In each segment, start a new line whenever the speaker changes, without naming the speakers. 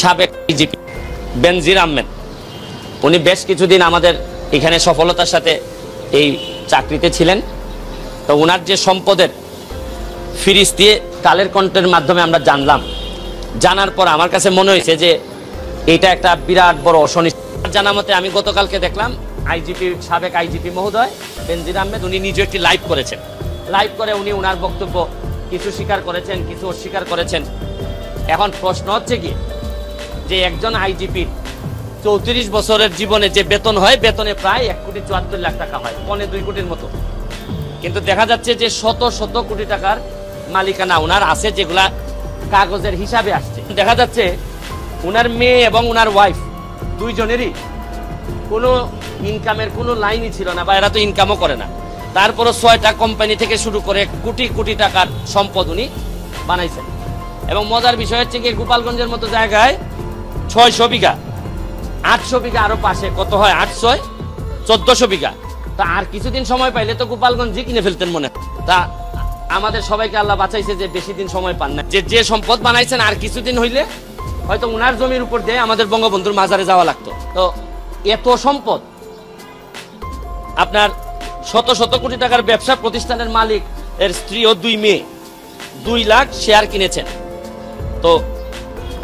সাবেক আইজিপি বেনজির আহমেদ উনি বেশ কিছুদিন আমাদের এখানে সফলতার সাথে এই চাকরিতে ছিলেন। তো ওনার যে সম্পদের ফিরিস দিয়ে কালের কণ্ঠের মাধ্যমে আমরা জানলাম। জানার পর আমার কাছে মনে হয়েছে যে এটা একটা বিরাট বড় অসনিশ্চিত। জানা মতে আমি গতকালকে দেখলাম আইজিপি সাবেক আইজিপি মহোদয় বেনজির আহমেদ উনি নিজে একটি লাইভ করেছেন। লাইভ করে উনি ওনার বক্তব্য কিছু স্বীকার করেছেন, কিছু অস্বীকার করেছেন। এখন প্রশ্ন হচ্ছে কি যে একজন আইজিপি 34 বছরের জীবনে যে বেতন হয়, বেতনে প্রায় 1,74,00,000 টাকা হয়, 1.25 কোটির মতো। কিন্তু দেখা যাচ্ছে যে শত শত কোটি টাকার মালিকানা ওনার আছে, যেগুলা কাগজের হিসাবে আসছে। দেখা যাচ্ছে ওনার মেয়ে এবং ওনার ওয়াইফ দুইজনেরই কোনো ইনকামের কোনো লাইনই ছিল না, বা এরা তো ইনকামও করে না। তারপরও 6টা কোম্পানি থেকে শুরু করে কোটি কোটি টাকার সম্পদ উনি বানাইছেন। এবং মজার বিষয় হচ্ছে কি গোপালগঞ্জের মতো জায়গায় 600 বিঘা, 800 বিঘা আরো পাশে কত হয়, 800 1400 বিঘা। তা আর কিছুদিন সময় পাইলে তো গোপালগঞ্জই কিনে ফেলতেন মনে। তা আমাদের সবাইকে আল্লাহ বাঁচাইছে যে বেশি দিন সময় পান না, যে সম্পদ বানাইছেন আর কিছুদিন হইলে হয়তো উনার জমির উপর দিয়ে আমাদের বঙ্গবন্ধুর মাজারে যাওয়া লাগতো। তো এত সম্পদ, আপনার শত শত কোটি টাকার ব্যবসা প্রতিষ্ঠানের মালিক এর স্ত্রী ও 2 মেয়ে 2 লাখ শেয়ার কিনেছেন। তো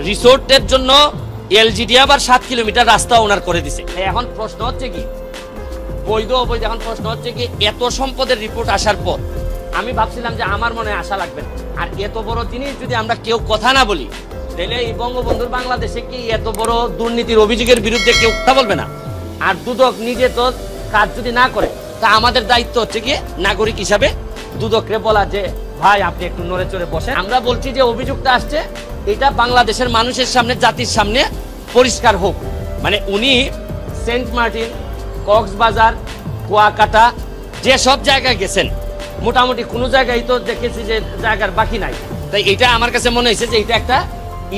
রিসোর্টের জন্য এলজিডি আবার 7 কিলোমিটার রাস্তা ওনার করে দিছে। এখন প্রশ্ন হচ্ছে কি বৈধ অবৈধ, এখন প্রশ্ন হচ্ছে কি এত সম্পদের রিপোর্ট আসার পর আমি ভাবছিলাম যে আমার মনে আশা লাগবে না। আর এত বড় জিনিস যদি আমরা কেউ কথা না বলি, তাহলে এই বঙ্গবন্ধুর বাংলাদেশে কি এত বড় দুর্নীতির অভিযোগের বিরুদ্ধে কেউ কথা বলবে না? আর দুদক নিজে তো কাজ যদি না করে, তা আমাদের দায়িত্ব হচ্ছে কি নাগরিক হিসাবে দুদককে বলা যে ভাই আপনি একটু নড়ে চড়ে বসেন। আমরা বলছি যে অভিযোগটা আসছে এটা বাংলাদেশের মানুষের সামনে, জাতির সামনে পরিষ্কার হোক। মানে উনি সেন্ট মার্টিন, কক্সবাজার, কুয়াকাটা যে সব জায়গায় গেছেন, মোটামুটি কোনো জায়গায় তো দেখেছি যে জায়গার বাকি নাই। তাই এটা আমার কাছে মনে হয়েছে যে এটা একটা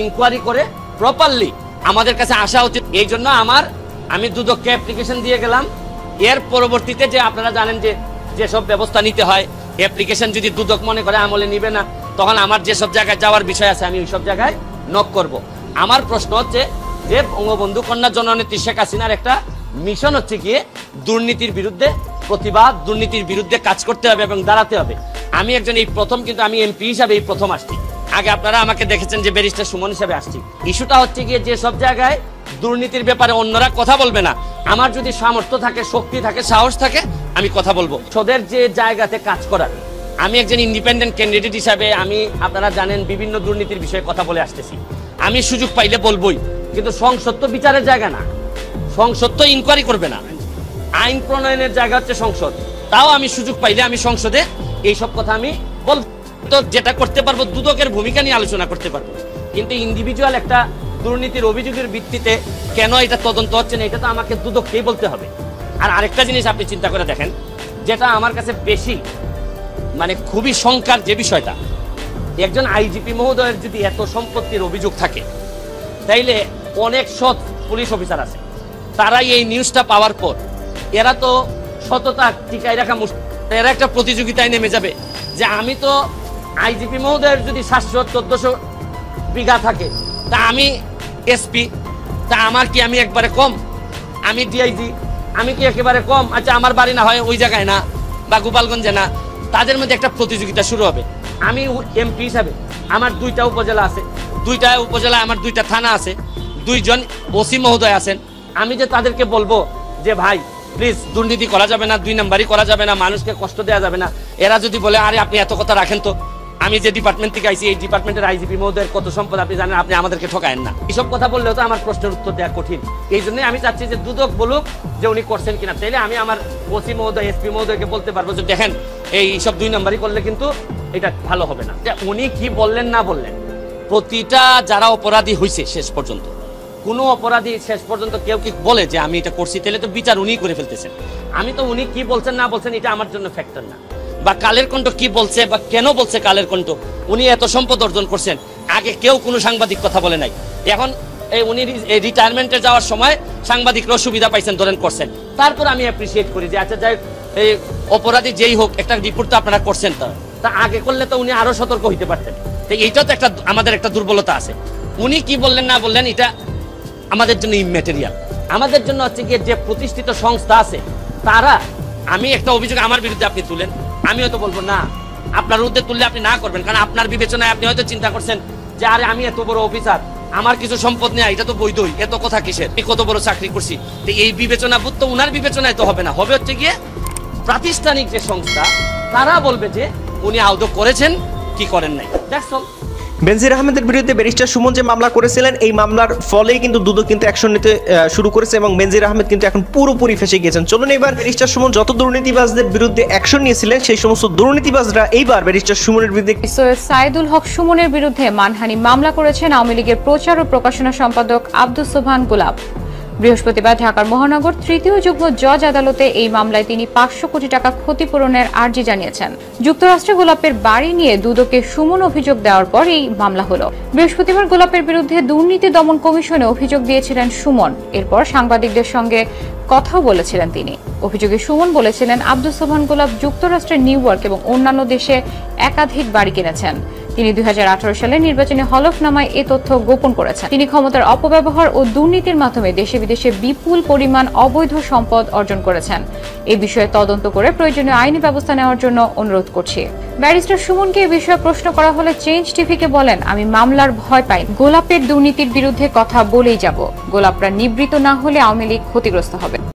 ইনকোয়ারি করে প্রপারলি আমাদের কাছে আসা উচিত। এই জন্য আমি দুদককে অ্যাপ্লিকেশন দিয়ে গেলাম। এর পরবর্তীতে যে আপনারা জানেন যে যেসব ব্যবস্থা নিতে হয়, অ্যাপ্লিকেশন যদি দুদক মনে করে আমলে নিবে না, তখন আমার যেসব জায়গায় যাওয়ার বিষয় আছে আমি ওই সব জায়গায় নক করব। আমার প্রশ্ন হচ্ছে যে বঙ্গবন্ধু কন্যা জননেত্রী শেখ হাসিনার একটা মিশন হচ্ছে গিয়ে দুর্নীতির বিরুদ্ধে প্রতিবাদ, দুর্নীতির বিরুদ্ধে কাজ করতে হবে এবং দাঁড়াতে হবে। আমি একজন এই প্রথম, কিন্তু আমি এমপি হিসাবে এই প্রথম আসছি। আগে আপনারা আমাকে দেখেছেন যে ব্যারিস্টার সুমন হিসাবে আসছি। ইস্যুটা হচ্ছে গিয়ে যে সব জায়গায় দুর্নীতির ব্যাপারে অন্যরা কথা বলবে না, আমার যদি সামর্থ্য থাকে, শক্তি থাকে, সাহস থাকে, আমি কথা বলবো। সদের যে জায়গাতে কাজ করার, আমি একজন ইন্ডিপেন্ডেন্ট ক্যান্ডিডেট হিসাবে আমি আপনারা জানেন বিভিন্ন দুর্নীতির বিষয়ে কথা বলে আসতেছি। আমি সুযোগ পাইলে বলবোই, কিন্তু সংসদ তো বিচারের জায়গা না, সংসদ তো ইনকোয়ারি করবে না, আইন প্রণয়নের জায়গা হচ্ছে সংসদ। তাও আমি সুযোগ পাইলে আমি সংসদে এইসব কথা আমি বলবো। তো যেটা করতে পারবো দুদকের ভূমিকা নিয়ে আলোচনা করতে পারবো, কিন্তু ইন্ডিভিজুয়াল একটা দুর্নীতির অভিযোগের ভিত্তিতে কেন এটা তদন্ত হচ্ছে না, এটা তো আমাকে দুদককেই বলতে হবে। আর আরেকটা জিনিস আপনি চিন্তা করে দেখেন, যেটা আমার কাছে বেশি মানে খুবই শঙ্কার যে বিষয়টা, একজন আইজিপি মহোদয়ের যদি এত সম্পত্তির অভিযোগ থাকে, তাইলে অনেক সৎ পুলিশ অফিসার আছে, তারাই এই নিউজটা পাওয়ার পর এরা তো সততা টিকায় রাখা মুশকিল, এরা একটা প্রতিযোগিতায় নেমে যাবে যে আমি তো আইজিপি মহোদয়ের যদি 700-1400 বিঘা থাকে, তা আমি এসপি, তা আমার কি আমি একবারে কম? আমি ডিআইজি, আমি কি একেবারে কম? আচ্ছা আমার বাড়ি না হয় ওই জায়গায় না বা গোপালগঞ্জে না, তাদের মধ্যে একটা প্রতিযোগিতা শুরু হবে। আমি এমপি হিসাবে আমার 2টা উপজেলা আছে, 2টা উপজেলায় আমার 2টা থানা আছে, 2জন ওসি মহোদয় আছেন। আমি যে তাদেরকে বলবো যে ভাই প্লিজ দুর্নীতি করা যাবে না, 2 নাম্বারই করা যাবে না, মানুষকে কষ্ট দেওয়া যাবে না, এরা যদি বলে আরে আপনি এত কথা রাখেন তো, আমি যে ডিপার্টমেন্ট থেকে আইছি এই ডিপার্টমেন্টের আইজিপি মহোদয়ের কত সম্পদ আপনি জানেন, আপনি আমাদেরকে ঠকায়েন না, এইসব কথা বললেও তো আমার প্রশ্নের উত্তর দেওয়া কঠিন। এই জন্যই আমি চাচ্ছি যে দুদক বলুক যে উনি করছেন কিনা, তাইলে আমি আমার ওসি মহোদয়, এসপি মহোদয়কে বলতে পারবো যে দেখেন এই সব 2 নাম্বারই করলে কিন্তু এটা ভালো হবে না। উনি কি বললেন না বললেন, প্রতিটা যারা অপরাধী হয়েছে শেষ পর্যন্ত, কোনো অপরাধী শেষ পর্যন্ত কেউ কি বলে যে আমি এটা করছি, তাহলে তো বিচার উনিই করে ফেলতেছেন। আমি তো উনি কি বলছেন না বলছেন এটা আমার জন্য ফ্যাক্টর না, বা কালের কণ্ঠ কি বলছে বা কেন বলছে কালের কণ্ঠ, উনি এত সম্পদ অর্জন করছেন, আগে কেউ কোনো সাংবাদিক কথা বলে নাই। এখন এই উনি রিটায়ারমেন্টে যাওয়ার সময় সাংবাদিকরাও সুবিধা পাইছেন, ধরেন করছেন। তারপর আমি অ্যাপ্রিসিয়েট করি যে আচ্ছা যাই এই অপরাধী যেই হোক একটা রিপোর্ট তো আপনারা করছেন, তা আগে করলে তো উনি আরো সতর্ক হইতে পারতেন। তো এইটাও তো একটা আমাদের একটা দুর্বলতা আছে। উনি কি বললেন না বললেন এটা আমাদের জন্য ইম্যাটেরিয়াল। আমাদের জন্য হচ্ছে গিয়ে যে প্রতিষ্ঠিত সংস্থা আছে তারা, আমি একটা অভিযোগ আমার বিরুদ্ধে আপনি তুলেন, আমি হয়তো বলবো না, আপনার বিরুদ্ধে তুললে আপনি না করবেন, কারণ আপনার বিবেচনায় আপনি হয়তো চিন্তা করছেন যে আরে আমি এত বড় অফিসার, আমার কিছু সম্পদ নেই, এটা তো বৈধই, এত কথা কিসের, আমি কত বড় চাকরি করছি। তো এই বিবেচনা বোধ তো উনার বিবেচনায় তো হবে না, হবে হচ্ছে গিয়ে প্রাতিষ্ঠানিক যে সংস্থা তারা বলবে যে উনি আদৌ করেছেন কি করেন নাই। That's all.
বেনজির আহমেদের বিরুদ্ধে ব্যারিস্টার সুমন যে মামলা করেছিলেন, এই মামলার ফলেই কিন্তু দুদক কিন্তু অ্যাকশন নিতে শুরু করেছে এবং বেনজির আহমেদ কিন্তু এখন পুরোপুরি ফেসে গিয়েছেন। চলুন এবার ব্যারিস্টার সুমন যত দুর্নীতিবাজদের বিরুদ্ধে অ্যাকশন নিয়েছিলেন সেই সমস্ত দুর্নীতিবাজরা এইবার ব্যারিস্টার সুমনের বিরুদ্ধে।
সৈয়দ সাইদুল হক সুমনের বিরুদ্ধে মানহানি মামলা করেছেন আওয়ামী লীগের প্রচার ও প্রকাশনা সম্পাদক আব্দুস সোবহান গোলাপ। বৃহস্পতিবার ঢাকার মহানগর তৃতীয় যুগ্ম জজ আদালতে এই মামলায় তিনি 500 কোটি টাকা ক্ষতিপূরণের আর্জি জানিয়েছেন। যুক্তরাষ্ট্রে গোলাপের বাড়ি নিয়ে দুদকে সুমন অভিযোগ দেওয়ার পর এই মামলা হলো। বৃহস্পতিবার গোলাপের বিরুদ্ধে দুর্নীতি দমন কমিশনে অভিযোগ দিয়েছিলেন সুমন। এরপর সাংবাদিকদের সঙ্গে কথাও বলেছিলেন তিনি। অভিযোগে সুমন বলেছিলেন আব্দুস সোবহান গোলাপ যুক্তরাষ্ট্রের নিউ ইয়র্ক এবং অন্যান্য দেশে একাধিক বাড়ি কিনেছেন। তিনি 2018 সালে নির্বাচনী হলফনামায় এ তথ্য গোপন করেছেন। তিনি ক্ষমতার অপব্যবহার ও দুর্নীতির মাধ্যমে দেশে বিদেশে বিপুল পরিমাণ অবৈধ সম্পদ অর্জন করেছেন। এই বিষয়ে তদন্ত করে প্রয়োজনীয় আইনি ব্যবস্থা নেওয়ার জন্য অনুরোধ করছি। ব্যারিস্টার সুমনকে এ বিষয়ে প্রশ্ন করা হলে চেঞ্জ টিভিকে বলেন, আমি মামলার ভয় পাই, গোলাপের দুর্নীতির বিরুদ্ধে কথা বলেই যাব। গোলাপরা নিবৃত্ত না হলে আওয়ামী লীগ ক্ষতিগ্রস্ত হবে।